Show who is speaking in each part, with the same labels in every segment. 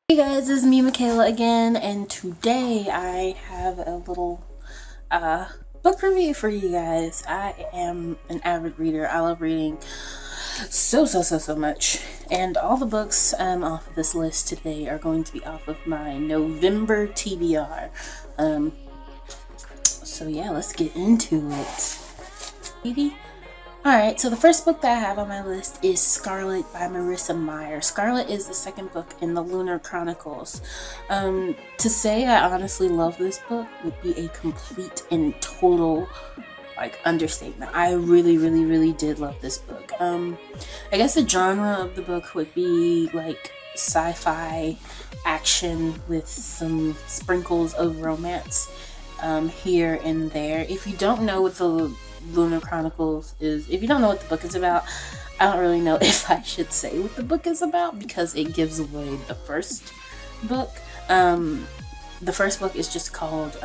Speaker 1: Hey guys, it's me Michaela again, and today I have a little book review for you guys. I am an avid reader. I love reading so much, and all the books off of this list today are going to be off of my November TBR. So yeah, let's get into it. Alright, so the first book that I have on my list is Scarlet by Marissa Meyer. Scarlet is the second book in the Lunar Chronicles. To say I honestly love this book would be a complete and total understatement. I really did love this book. I guess the genre of the book would be like sci-fi action with some sprinkles of romance here and there. If you don't know what the Lunar Chronicles is, if you don't know what the book is about, I don't really know if I should say what the book is about because it gives away the first book. The first book is just called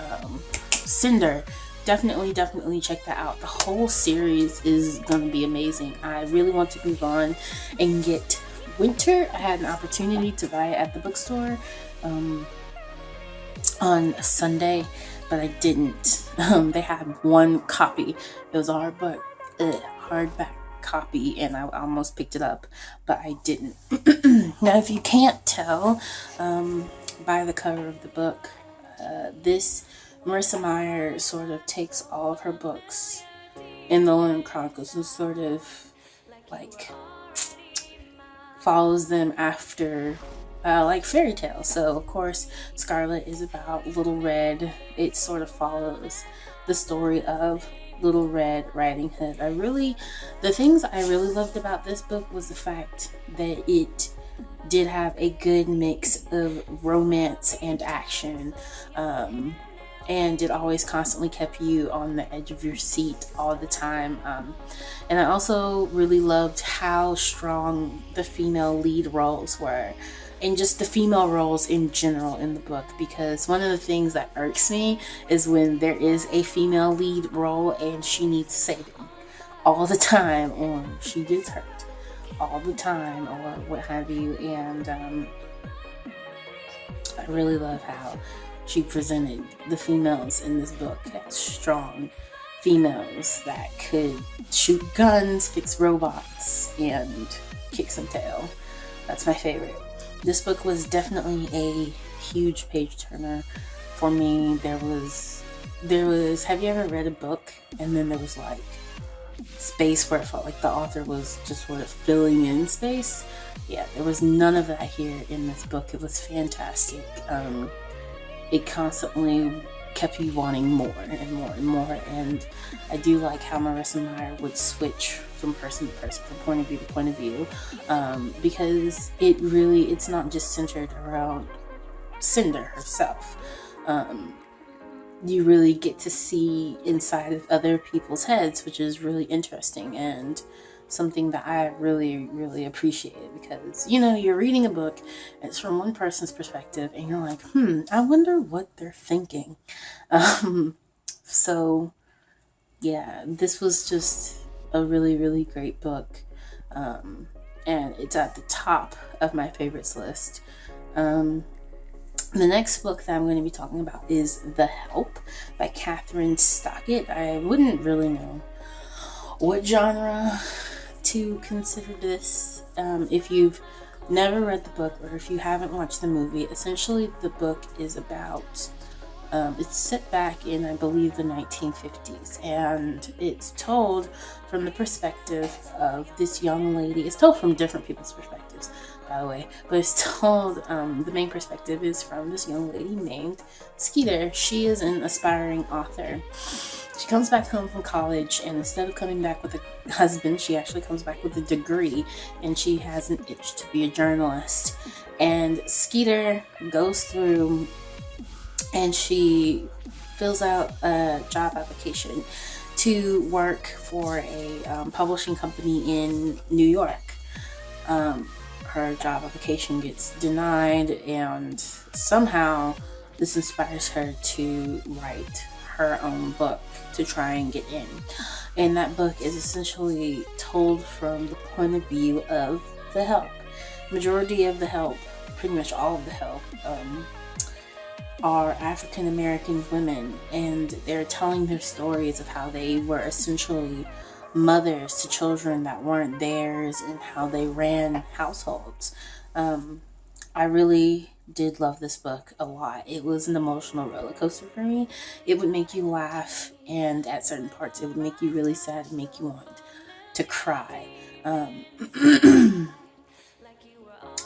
Speaker 1: Cinder. Definitely check that out. The whole series is gonna be amazing. I really want to move on and get Winter. I had an opportunity to buy it at the bookstore on a Sunday, but I didn't. They had one copy. It was a hardback copy, and I almost picked it up, but I didn't. Now, if you can't tell by the cover of the book, this Marissa Meyer sort of takes all of her books in the Lunar Chronicles and sort of follows them after like fairy tales. So of course Scarlet is about Little Red. It sort of follows the story of Little Red Riding Hood. The things I really loved about this book was the fact that it did have a good mix of romance and action, and it always constantly kept you on the edge of your seat all the time. And I also really loved how strong the female lead roles were, and just the female roles in general in the book, because one of the things that irks me is when there is a female lead role and she needs saving all the time, or she gets hurt all the time, or what have you. And I really love how she presented the females in this book as strong females that could shoot guns, fix robots, and kick some tail. That's my favorite. This book was definitely a huge page turner for me. There was, have you ever read a book and then there was like space where it felt like the author was just sort of filling in space? Yeah, there was none of that here in this book. It was fantastic. It constantly kept you wanting more and more and more, and I do like how Marissa Meyer would switch from person to person, from point of view to point of view, because it's not just centered around Cinder herself. You really get to see inside of other people's heads, which is really interesting and something that I really appreciated, because you're reading a book, it's from one person's perspective, and you're like, I wonder what they're thinking. So yeah, this was just a really great book, and it's at the top of my favorites list. The next book that I'm going to be talking about is The Help by Catherine Stockett. I wouldn't really know what genre to consider this if you've never read the book or if you haven't watched the movie. Essentially, the book is about it's set back in, I believe, the 1950s, and it's told from the perspective of this young lady. It's told from different people's perspectives, by the way, but it's told, the main perspective is from this young lady named Skeeter. She is an aspiring author. She comes back home from college, and instead of coming back with a husband, she actually comes back with a degree, and she has an itch to be a journalist. And Skeeter goes through and she fills out a job application to work for a publishing company in New York. Her job application gets denied, and somehow this inspires her to write her own book to try and get in. And that book is essentially told from the point of view of The Help. Majority of The Help pretty much all of the help, are African American women, and they're telling their stories of how they were essentially mothers to children that weren't theirs and how they ran households. I really did love this book a lot. It was an emotional roller coaster for me. It would make you laugh, and at certain parts it would make you really sad and make you want to cry.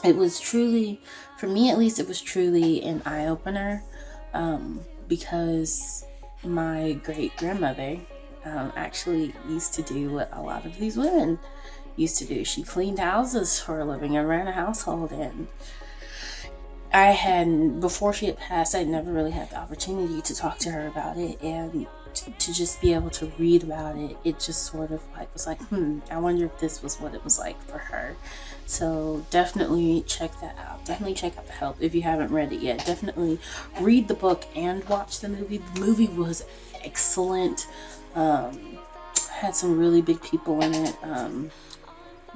Speaker 1: It was truly, for me at least, it was truly an eye-opener, because my great-grandmother actually used to do what a lot of these women used to do. She cleaned houses for a living and ran a household, and I had, before she had passed, I'd never really had the opportunity to talk to her about it, and to just be able to read about it, it just sort of like was like, I wonder if this was what it was like for her. So definitely check that out. Definitely check out The Help if you haven't read it yet. Definitely read the book and watch the movie. The movie was excellent. Had some really big people in it.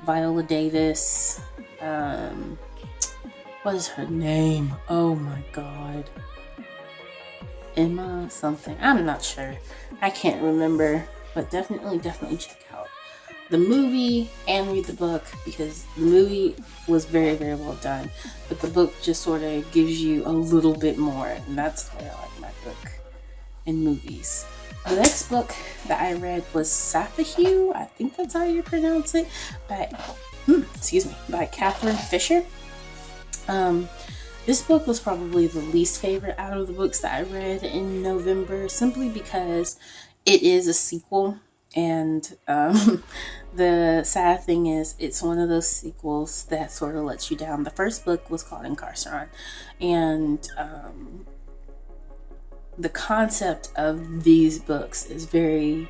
Speaker 1: Viola Davis. What is her name? Oh my god. Emma something. I'm not sure. I can't remember. But definitely check out the movie and read the book, because the movie was very, very well done. But the book just sort of gives you a little bit more. And that's why I like my book and movies. The next book that I read was Sapphique. I think that's how you pronounce it. By Catherine Fisher. This book was probably the least favorite out of the books that I read in November, simply because it is a sequel, and the sad thing is it's one of those sequels that sort of lets you down. The first book was called Incarceration, and the concept of these books is very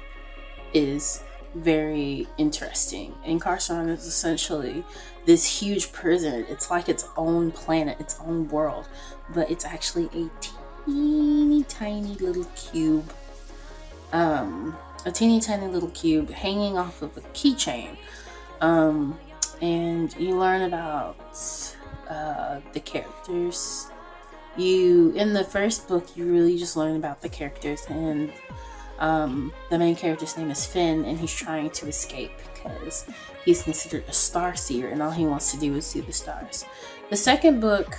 Speaker 1: interesting. Incarceration is essentially this huge prison. It's like its own planet, its own world, but it's actually a teeny tiny little cube. Hanging off of a keychain. And you learn about the characters. In the first book, you really just learn about the characters, and the main character's name is Finn, and he's trying to escape because he's considered a star seer, and all he wants to do is see the stars. The second book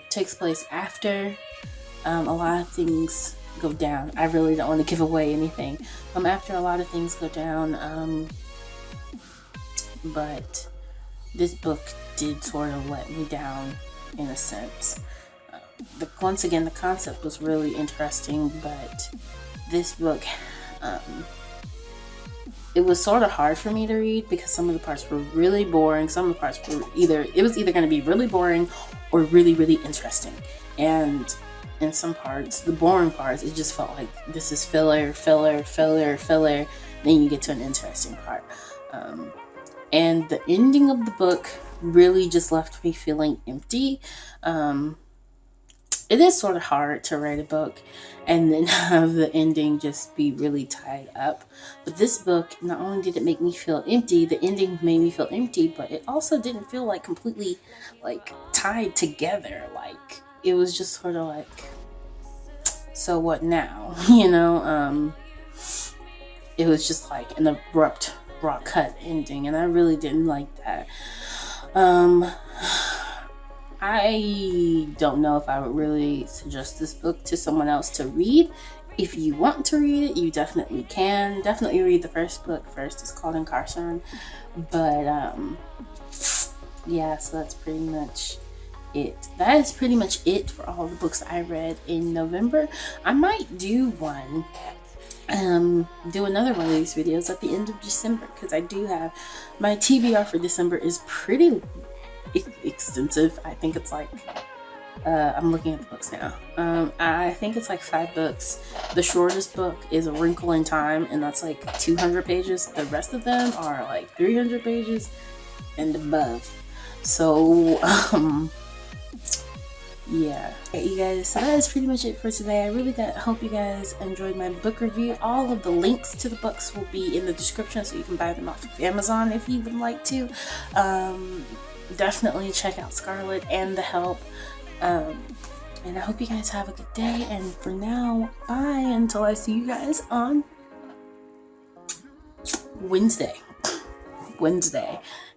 Speaker 1: takes place after a lot of things go down. I really don't want to give away anything. After a lot of things go down, but this book did sort of let me down in a sense. Once again, the concept was really interesting, but this book, it was sort of hard for me to read because some of the parts were really boring. Some of the parts were either going to be really boring or really, really interesting. And in some parts, the boring parts, it just felt like this is filler. Then you get to an interesting part. And the ending of the book really just left me feeling empty. It is sort of hard to write a book and then have the ending just be really tied up. But this book, not only did it make me feel empty, the ending made me feel empty, but it also didn't feel like completely like tied together. Like it was just sort of like, so what now? It was just like an abrupt raw cut ending, and I really didn't like that. I don't know if I would really suggest this book to someone else to read. If you want to read it, you definitely can. Definitely read the first book first. It's called Incarceration. But yeah, so that's pretty much it. That is pretty much it for all the books I read in November. I might do another one of these videos at the end of December, because I do have my TBR for December is pretty extensive. I think it's like I'm looking at the books now. I think it's like 5 books. The shortest book is A Wrinkle in Time, and that's like 200 pages. The rest of them are like 300 pages and above. So yeah. Okay, you guys, so that is pretty much it for today. I really hope you guys enjoyed my book review. All of the links to the books will be in the description, so you can buy them off of Amazon if you would like to. definitely check out Scarlet and The Help. And I hope you guys have a good day. And for now, bye until I see you guys on Wednesday.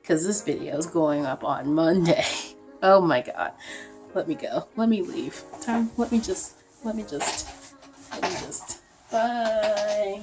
Speaker 1: Because this video is going up on Monday. Oh my god. Let me go. Let me leave. Let me just. Bye.